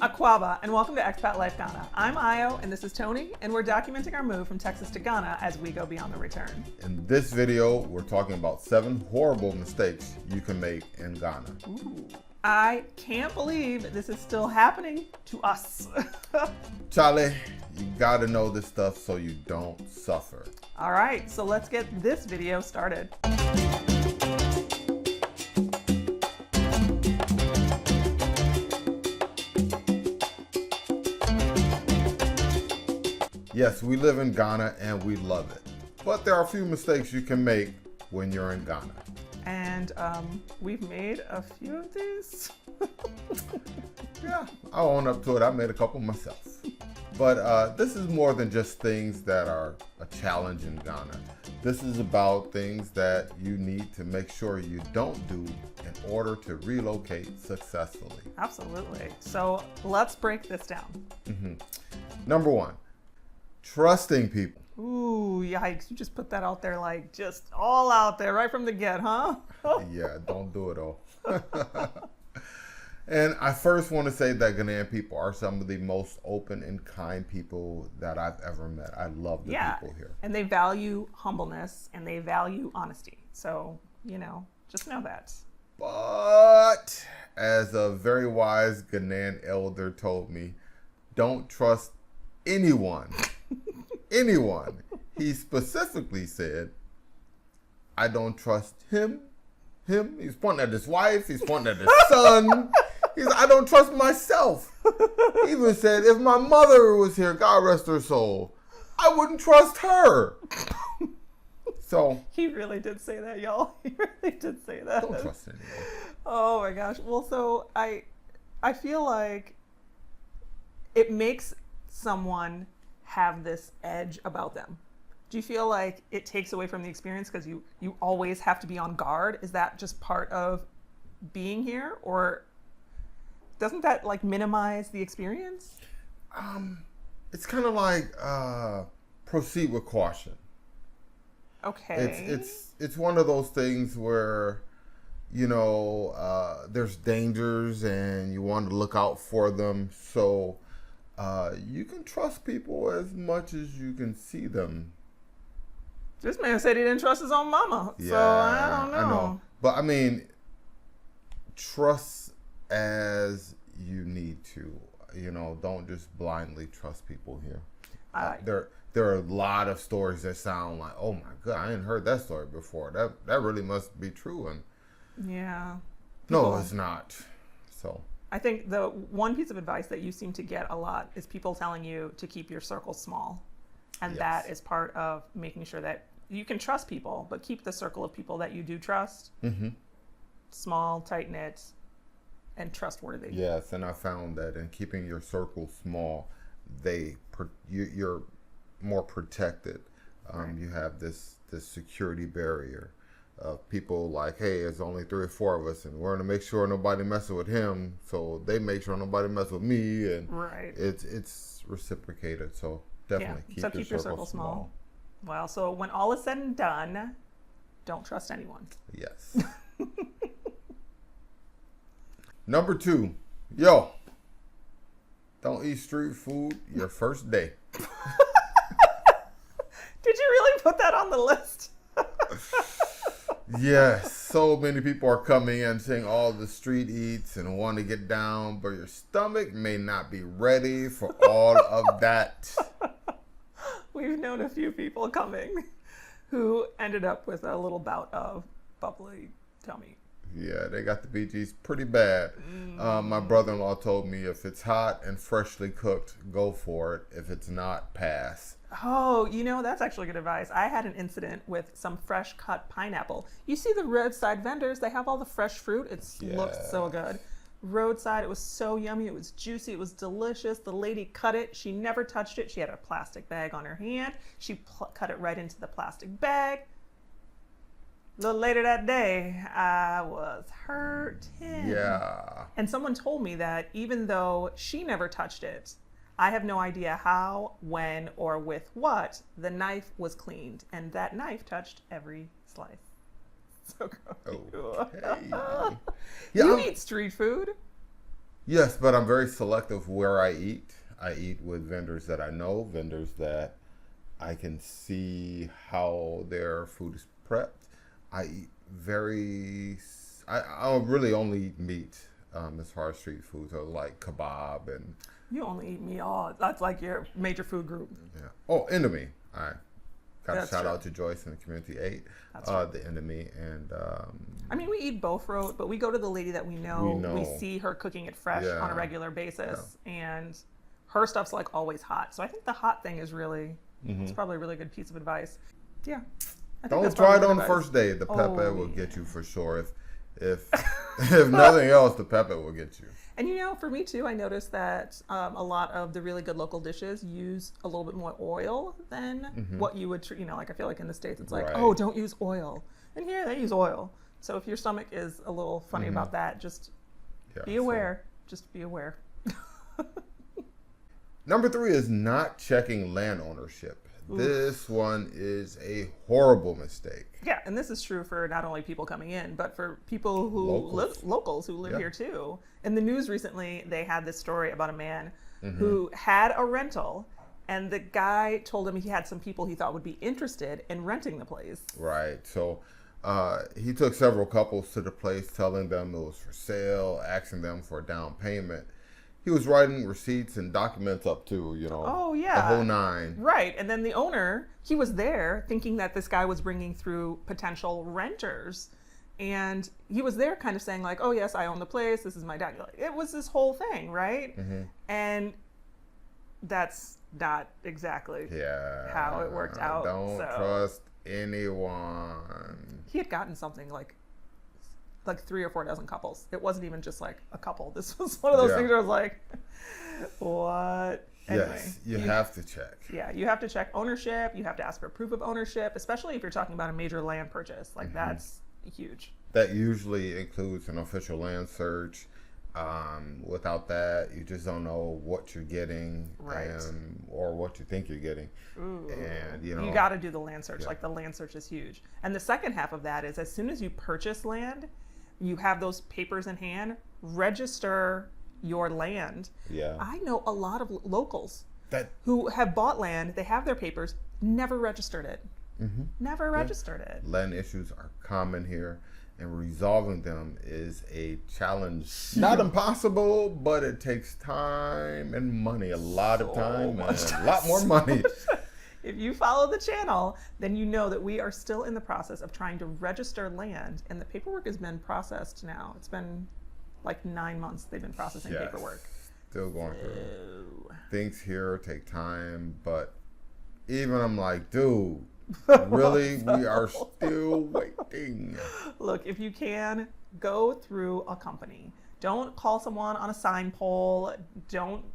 Akwaba, and welcome to Expat Life Ghana. I'm Ayo, and this is Tony, and we're documenting our move from Texas to Ghana as we go beyond the return. In this video, we're talking about 7 horrible mistakes you can make in Ghana. Ooh, I can't believe this is still happening to us. Charlie, you gotta know this stuff so you don't suffer. All right, so let's get this video started. Yes, we live in Ghana and we love it. But there are a few mistakes you can make when you're in Ghana. And we've made a few of these. Yeah, I'll own up to it. I made a couple myself. But this is more than just things that are a challenge in Ghana. This is about things that you need to make sure you don't do in order to relocate successfully. Absolutely. So let's break this down. Number 1, trusting people. Ooh, yikes. You just put that out there like just all out there right from the get, huh? Yeah, don't do it all. And I first want to say that Ghanaian people are some of the most open and kind people that I've ever met. I love the people here. And they value humbleness and they value honesty. So, just know that. But as a very wise Ghanaian elder told me, don't trust anyone. Anyone. He specifically said, I don't trust him. He's pointing at his wife. He's pointing at his son. I don't trust myself. He even said, if my mother was here, God rest her soul, I wouldn't trust her. So he really did say that, y'all. He really did say that. Don't trust anyone. Oh my gosh. Well, so I feel like it makes someone have this edge about them. Do you feel like it takes away from the experience because you always have to be on guard? Is that just part of being here, or doesn't that like minimize the experience? It's kind of like proceed with caution. Okay. It's one of those things where there's dangers and you want to look out for them. So you can trust people as much as you can see them. This man said he didn't trust his own mama. Yeah, so I don't know. I know. But I mean, trust as you need to. Don't just blindly trust people here. There are a lot of stories that sound like, oh my God, I hadn't heard that story before. That really must be true. And yeah. No, it's not. So I think the one piece of advice that you seem to get a lot is people telling you to keep your circle small. And that is part of making sure that you can trust people, but keep the circle of people that you do trust small, tight-knit, and trustworthy. Yes, and I found that in keeping your circle small, you're more protected. Right. You have this security barrier of people like, hey, there's only 3 or 4 of us, and we're gonna make sure nobody messes with him, so they make sure nobody messes with me, and right. It's reciprocated. So definitely keep your circle small. Well, so when all is said and done, don't trust anyone. Yes. Number 2, don't eat street food your first day. Did you really put that on the list? Yes, so many people are coming and saying all the street eats and want to get down, but your stomach may not be ready for all of that. We've known a few people coming who ended up with a little bout of bubbly tummy. Yeah, they got the BGs pretty bad. My brother-in-law told me if it's hot and freshly cooked, go for it. If it's not, pass. Oh, that's actually good advice. I had an incident with some fresh cut pineapple. You see the roadside vendors, they have all the fresh fruit. It looked so good. Roadside, it was so yummy. It was juicy. It was delicious. The lady cut it. She never touched it. She had a plastic bag on her hand. She cut it right into the plastic bag. A little later that day, I was hurting. Yeah. And someone told me that even though she never touched it, I have no idea how, when, or with what the knife was cleaned. And that knife touched every slice. So gross. Okay. You eat street food? Yes, but I'm very selective where I eat. I eat with vendors that I know, vendors that I can see how their food is prepped. I eat I'll really only eat meat as far as street food, so like kebab and. You only eat meat. Oh, that's like your major food group. Yeah. Oh, Enemy. I got a shout true. out to Joyce and the community ate the Enemy and. I mean, we eat both road, but we go to the lady that we know. We see her cooking it fresh on a regular basis, and her stuff's like always hot. So I think the hot thing is really, it's probably a really good piece of advice. Yeah. Don't try it on the first day. The pepe will get you for sure. If nothing else, the pepe will get you. And you know, for me too, I noticed that a lot of the really good local dishes use a little bit more oil than what you would, like I feel like in the States, it's like, oh, don't use oil. And here they use oil. So if your stomach is a little funny about that, just be aware. Just be aware. Number 3 is not checking land ownership. This one is a horrible mistake. Yeah, and this is true for not only people coming in, but for people who locals who live here too. In the news recently, they had this story about a man who had a rental, and the guy told him he had some people he thought would be interested in renting the place. Right. So he took several couples to the place, telling them it was for sale, asking them for a down payment. He was writing receipts and documents up to, Oh, yeah. the whole 9. Right. And then the owner, he was there thinking that this guy was bringing through potential renters. And he was there kind of saying like, oh, yes, I own the place. This is my dad. It was this whole thing, right? And that's not exactly how it worked out. Don't trust anyone. He had gotten something like 3 or 4 dozen couples. It wasn't even just like a couple. This was one of those things where I was like, what? Anyway, yes, you have to check. Yeah, you have to check ownership. You have to ask for proof of ownership, especially if you're talking about a major land purchase. Like that's huge. That usually includes an official land search. Without that, you just don't know what you're getting, or what you think you're getting. And you got to do the land search. Like the land search is huge. And the second half of that is as soon as you purchase land, you have those papers in hand, register your land. Yeah. I know a lot of locals who have bought land, they have their papers, never registered it. Never registered it. Land issues are common here, and resolving them is a challenge. Not impossible, but it takes time and money. A lot of time and a lot more money. If you follow the channel, then you know that we are still in the process of trying to register land, and the paperwork has been processed now. It's been like 9 months they've been processing paperwork. Still going through. Things here take time, but even I'm like, dude, really? We are still waiting. Look, if you can, go through a company. Don't call someone on a sign pole. Don't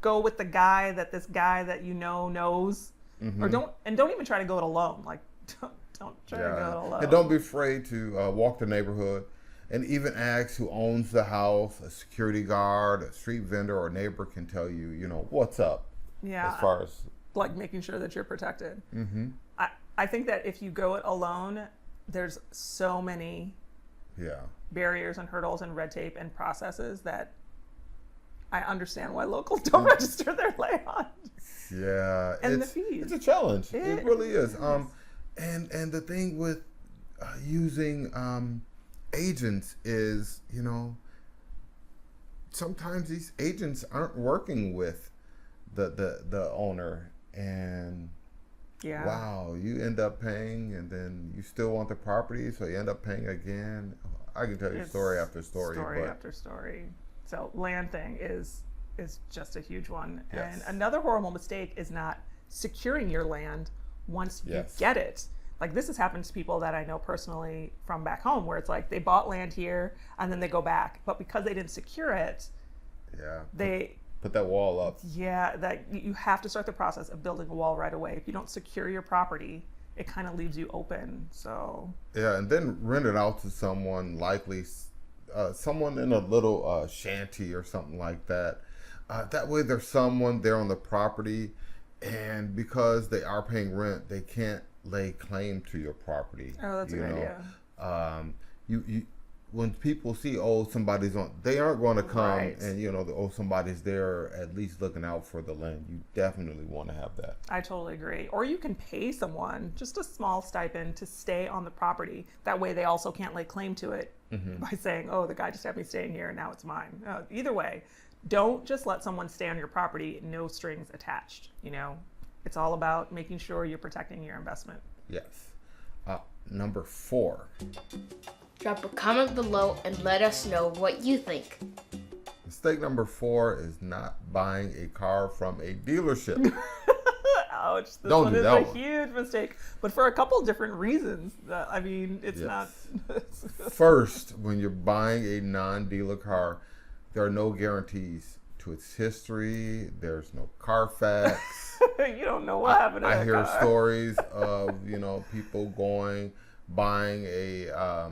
go with the guy that this guy that you know knows. Or don't even try to go it alone. Like don't try to go it alone. And don't be afraid to walk the neighborhood and even ask who owns the house. A security guard, a street vendor, or a neighbor can tell you, what's up. Yeah. As far as like making sure that you're protected. I think that if you go it alone, there's so many barriers and hurdles and red tape and processes that I understand why locals don't register their land. Yeah, and the fees. It's a challenge. It really is. And the thing with using agents is, sometimes these agents aren't working with the owner, and wow, you end up paying, and then you still want the property, so you end up paying again. I can tell you story after story. After story. So land thing is just a huge one. And another horrible mistake is not securing your land once you get it. Like this has happened to people that I know personally from back home, where it's like they bought land here and then they go back, but because they didn't secure it, they put that wall up. Yeah, that you have to start the process of building a wall right away. If you don't secure your property, it kind of leaves you open. So and then rent it out to someone, likely someone in a little shanty or something like that. That way there's someone there on the property, and because they are paying rent, they can't lay claim to your property. Oh, that's a good idea. when people see, oh, somebody's on, they aren't going to come Right. and, somebody's there at least looking out for the land. You definitely want to have that. I totally agree. Or you can pay someone just a small stipend to stay on the property. That way they also can't lay claim to it by saying, oh, the guy just had me staying here and now it's mine. Either way, don't just let someone stay on your property, no strings attached. It's all about making sure you're protecting your investment. Yes. Number 4. Drop a comment below and let us know what you think. Mistake number 4 is not buying a car from a dealership. Ouch. This Don't one do is that a one. huge mistake, but for a couple different reasons. It's not. First, when you're buying a non-dealer car, there are no guarantees to its history. There's no Carfax. You don't know what happened to I that hear car. stories of people buying a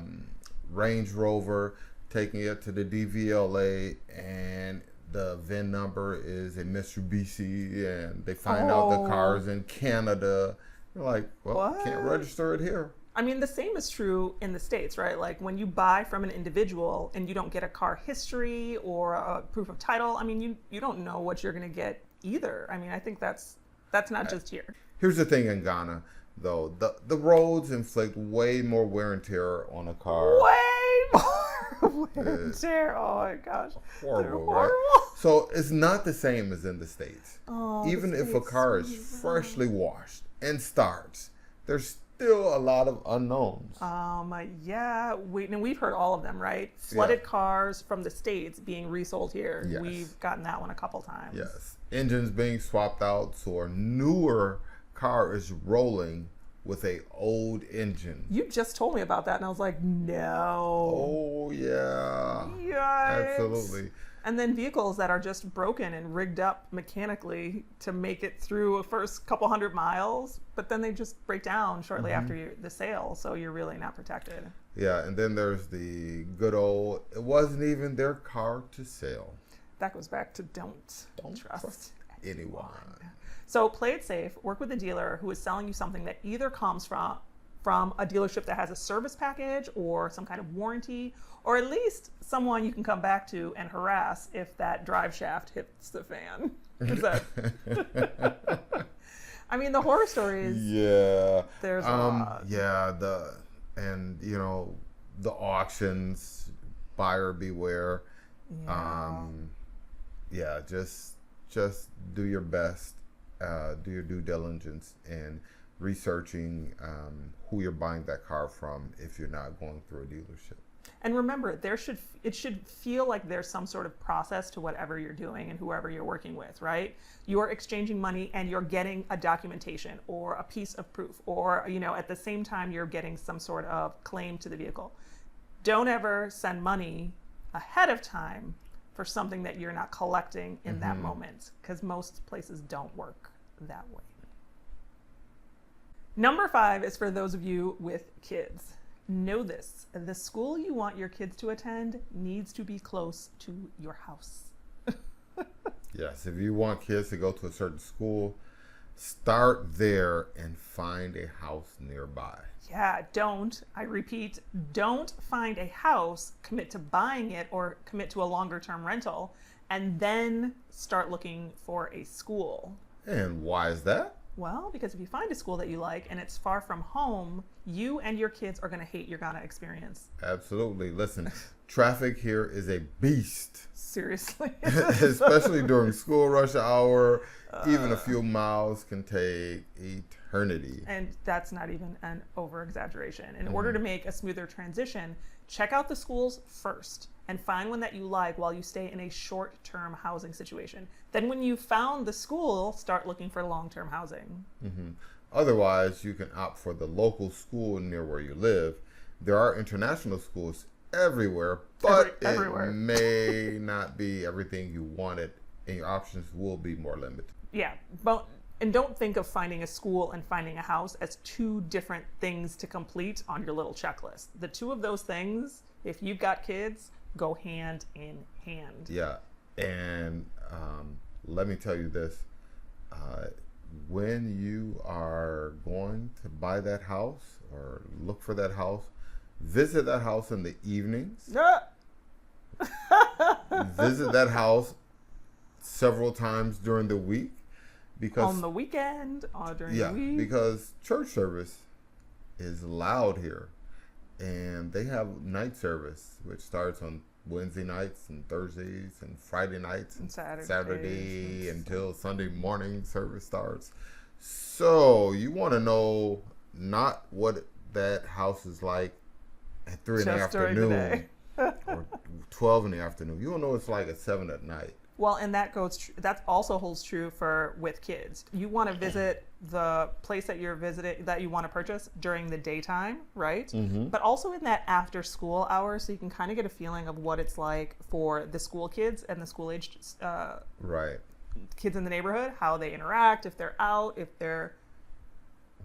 Range Rover, taking it to the DVLA, and the VIN number is a Mitsubishi, and they find out the car's in Canada. You're like, well, can't What? register it here. The same is true in the States, right? Like when you buy from an individual and you don't get a car history or a proof of title, you don't know what you're going to get either. I think that's not just here. Here's the thing in Ghana, though. The roads inflict way more wear and tear on a car. Way more wear and tear. Oh my gosh. They're Horrible, right? horrible. So it's not the same as in the States. Oh, Even the if a States, car is you're right. freshly washed and starts, there's still a lot of unknowns. Yeah, we've heard all of them, right? Flooded cars from the States being resold here. Yes. We've gotten that one a couple times. Yes. Engines being swapped out, so a newer car is rolling with a old engine. You just told me about that, and I was like, no. Oh, yeah. Yikes. Absolutely. And then vehicles that are just broken and rigged up mechanically to make it through a first couple hundred miles, but then they just break down shortly after the sale, so you're really not protected. Yeah, and then there's the good old, it wasn't even their car to sell. That goes back to don't trust Anyone. So play it safe. Work with a dealer who is selling you something that either comes from a dealership that has a service package or some kind of warranty, or at least someone you can come back to and harass if that drive shaft hits the fan. The horror stories. Yeah. There's a lot. Yeah, the auctions, buyer beware. Yeah. Just do your best. Do your due diligence in researching who you're buying that car from if you're not going through a dealership. And remember, it should feel like there's some sort of process to whatever you're doing and whoever you're working with, right? You're exchanging money and you're getting a documentation or a piece of proof, or at the same time you're getting some sort of claim to the vehicle. Don't ever send money ahead of time for something that you're not collecting in that moment, because most places don't work that way. Number 5 is for those of you with kids. Know this: the school you want your kids to attend needs to be close to your house. Yes, if you want kids to go to a certain school, start there and find a house nearby. Yeah, I repeat, don't find a house, commit to buying it or commit to a longer term rental, and then start looking for a school. And why is that? Well, because if you find a school that you like and it's far from home, you and your kids are going to hate your Ghana experience. Absolutely. Listen, traffic here is a beast. Seriously. Especially during school rush hour. Even a few miles can take eternity. And that's not even an over-exaggeration. In order to make a smoother transition, check out the schools first and find one that you like while you stay in a short-term housing situation. Then when you found the school, start looking for long-term housing. Otherwise, you can opt for the local school near where you live. There are international schools everywhere, but Everywhere. it may not be everything you wanted, and your options will be more limited. Yeah, and don't think of finding a school and finding a house as two different things to complete on your little checklist. The two of those things, if you've got kids, go hand in hand. Yeah, and let me tell you this. When you are going to buy that house or look for that house, Visit that house in the evenings. Yeah. Visit that house several times during the week. Because on the weekend, or during yeah, the week. because church service is loud here. And they have night service, which starts on Wednesday nights and Thursdays and Friday nights and Saturday until Sunday morning service starts. So you want to know not what that house is like at 3 in the afternoon or 12 in the afternoon. You don't know what it's like at 7 at night. Well, and that that also holds true for with kids. You want to visit the place that you're visiting, that you want to purchase during the daytime, right? Mm-hmm. But also in that after school hour, so you can kind of get a feeling of what it's like for the school kids and the school aged Right. kids in the neighborhood, how they interact, if they're out, if they're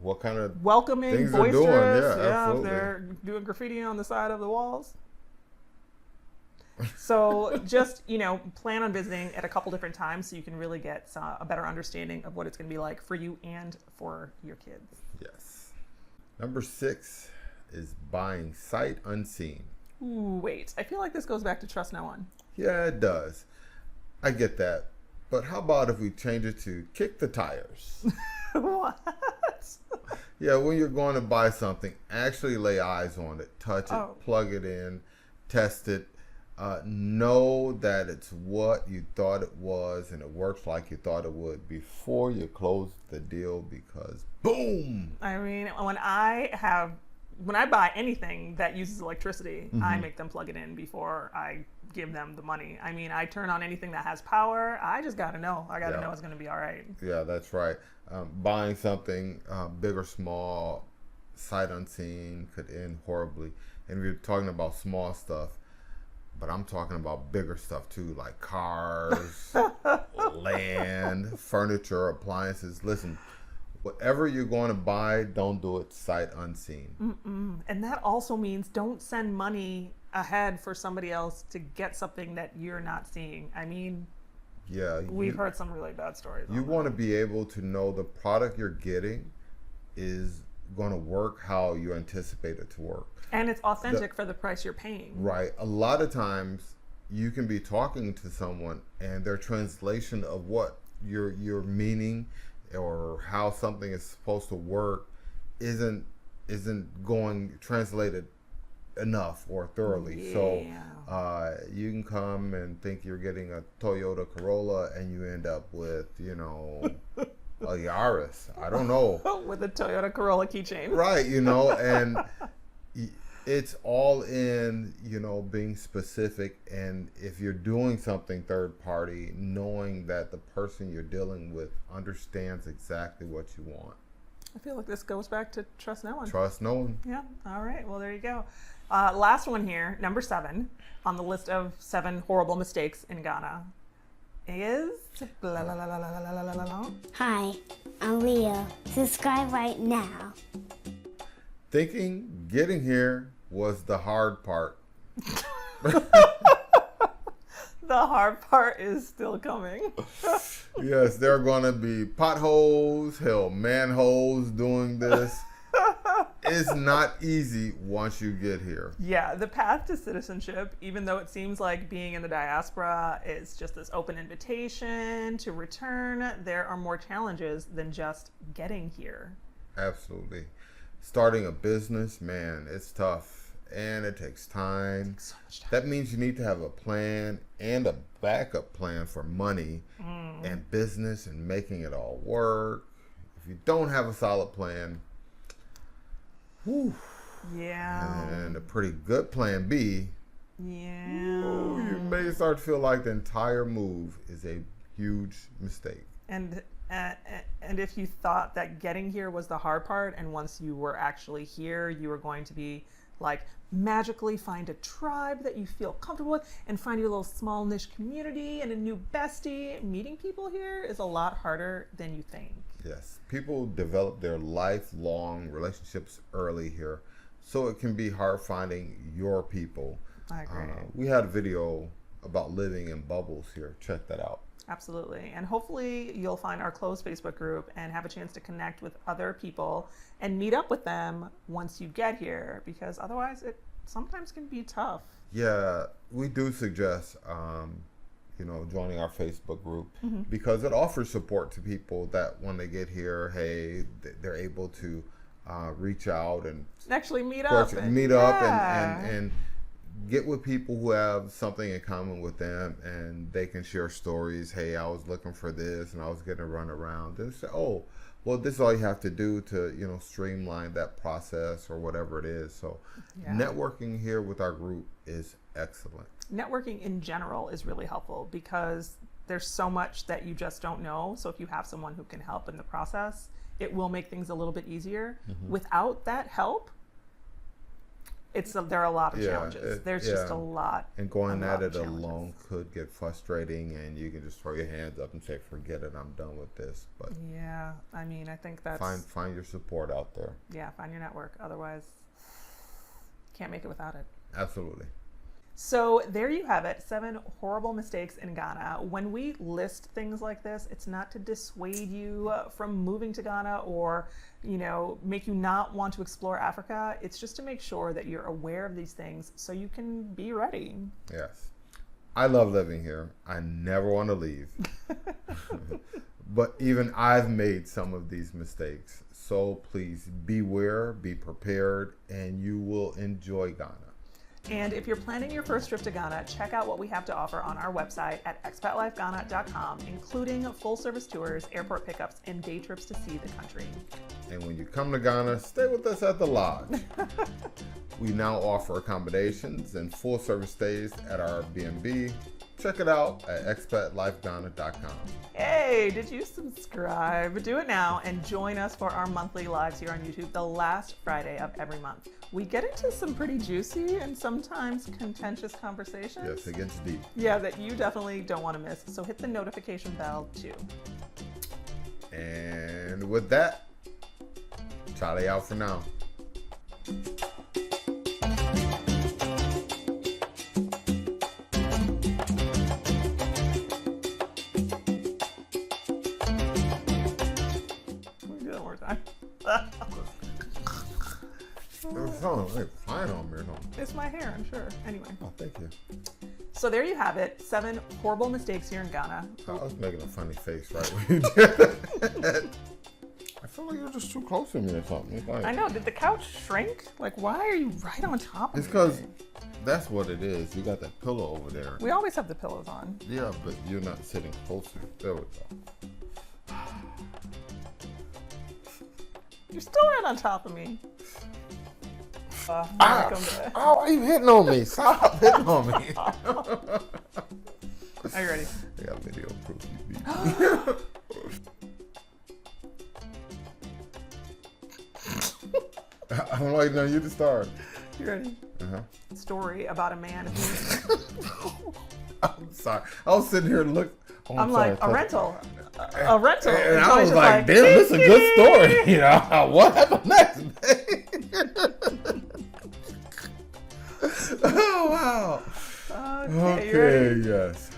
What kind of welcoming, things they're boisterous, doing. Yeah, if they're doing graffiti on the side of the walls. So just, plan on visiting at a couple different times so you can really get a better understanding of what it's going to be like for you and for your kids. Yes. Number 6 is buying sight unseen. Ooh, wait. I feel like this goes back to trust no one. Yeah, it does. I get that. But how about if we change it to kick the tires? What? Yeah, when you're going to buy something, actually lay eyes on it, touch it, plug it in, test it. Know that it's what you thought it was and it works like you thought it would before you close the deal, because boom! I mean, when I buy anything that uses electricity, I make them plug it in before I give them the money. I mean, I turn on anything that has power. I just got to know. I got to know it's going to be all right. Yeah, that's right. Buying something big or small, sight unseen, could end horribly. And we're talking about small stuff. But I'm talking about bigger stuff too, like cars, land, furniture, appliances. Listen, whatever you're going to buy, don't do it sight unseen. And that also means don't send money ahead for somebody else to get something that you're not seeing. I mean, yeah, we've heard some really bad stories. You want to be able to know the product you're getting is going to work how you anticipate it to work. And it's authentic for the price you're paying. Right. A lot of times you can be talking to someone and their translation of what your meaning or how something is supposed to work isn't going translated enough or thoroughly. Yeah. So you can come and think you're getting a Toyota Corolla and you end up with, a Yaris. I don't know. With a Toyota Corolla keychain. Right, and it's all in, being specific, and if you're doing something third party, knowing that the person you're dealing with understands exactly what you want. I feel like this goes back to trust no one. Trust no one. Yeah. All right. Well, there you go. Last one here, number 7 on the list of 7 horrible mistakes in Ghana is Hi, I'm Leo. Subscribe right now. Thinking getting here was the hard part. The hard part is still coming. Yes, there are going to be potholes, manholes doing this. It's not easy once you get here. Yeah, the path to citizenship, even though it seems like being in the diaspora is just this open invitation to return, there are more challenges than just getting here. Absolutely. Starting a business, man, it's tough and it takes time. So much time. That means you need to have a plan and a backup plan for money and business and making it all work. If you don't have a solid plan, Yeah. and a pretty good plan B, Yeah. you may start to feel like the entire move is a huge mistake. And if you thought that getting here was the hard part, and once you were actually here, you were going to be like magically find a tribe that you feel comfortable with and find your little small niche community and a new bestie, meeting people here is a lot harder than you think. Yes, people develop their lifelong relationships early here, so it can be hard finding your people. I agree. We had a video about living in bubbles here. Check that out. Absolutely. And hopefully you'll find our closed Facebook group and have a chance to connect with other people and meet up with them once you get here, because otherwise it sometimes can be tough. Yeah, we do suggest, joining our Facebook group because it offers support to people that when they get here, hey, they're able to reach out and actually meet up. And get with people who have something in common with them, and they can share stories. Hey, I was looking for this and I was getting to run around, and say, oh, well, this is all you have to do to, streamline that process or whatever it is. So networking here with our group is excellent. Networking in general is really helpful because there's so much that you just don't know. So if you have someone who can help in the process, it will make things a little bit easier. Without that help, there are a lot of challenges. There's just a lot. And going at it alone could get frustrating, and you can just throw your hands up and say, forget it, I'm done with this. But yeah, I mean, I think that's... Find your support out there. Yeah, find your network. Otherwise, can't make it without it. Absolutely. So there you have it, 7 horrible mistakes in Ghana. When we list things like this, it's not to dissuade you from moving to Ghana or, make you not want to explore Africa. It's just to make sure that you're aware of these things so you can be ready. Yes. I love living here. I never want to leave. But even I've made some of these mistakes. So please beware, be prepared, and you will enjoy Ghana. And if you're planning your first trip to Ghana, check out what we have to offer on our website at expatlifeghana.com, including full service tours, airport pickups, and day trips to see the country. And when you come to Ghana, stay with us at the lodge. We now offer accommodations and full service stays at our B&B. Check it out at expatlifeghana.com. Hey, did you subscribe? Do it now and join us for our monthly lives here on YouTube the last Friday of every month. We get into some pretty juicy and sometimes contentious conversations. Yes, it gets deep. Yeah, that you definitely don't want to miss. So hit the notification bell too. And with that, Charlie out for now. There's something like flying on me or something. It's my hair, I'm sure. Anyway. Oh, thank you. So there you have it. 7 horrible mistakes here in Ghana. I was making a funny face right when you did that. I feel like you're just too close to me or something. Like, I know. Did the couch shrink? Like, why are you right on top of me? It's because that's what it is. You got that pillow over there. We always have the pillows on. Yeah, but you're not sitting closer. There we go. You're still right on top of me. Why are you hitting on me? Stop hitting on me. Are you ready? I got video proof you beat. I'm waiting on you to start. You ready? Story about a man who... I'm sorry. I was sitting here and look. Oh, I'm like, a rental. A rental. And I was like, damn, this is a good story. What happened next? Oh, wow. Okay, you ready? Yes.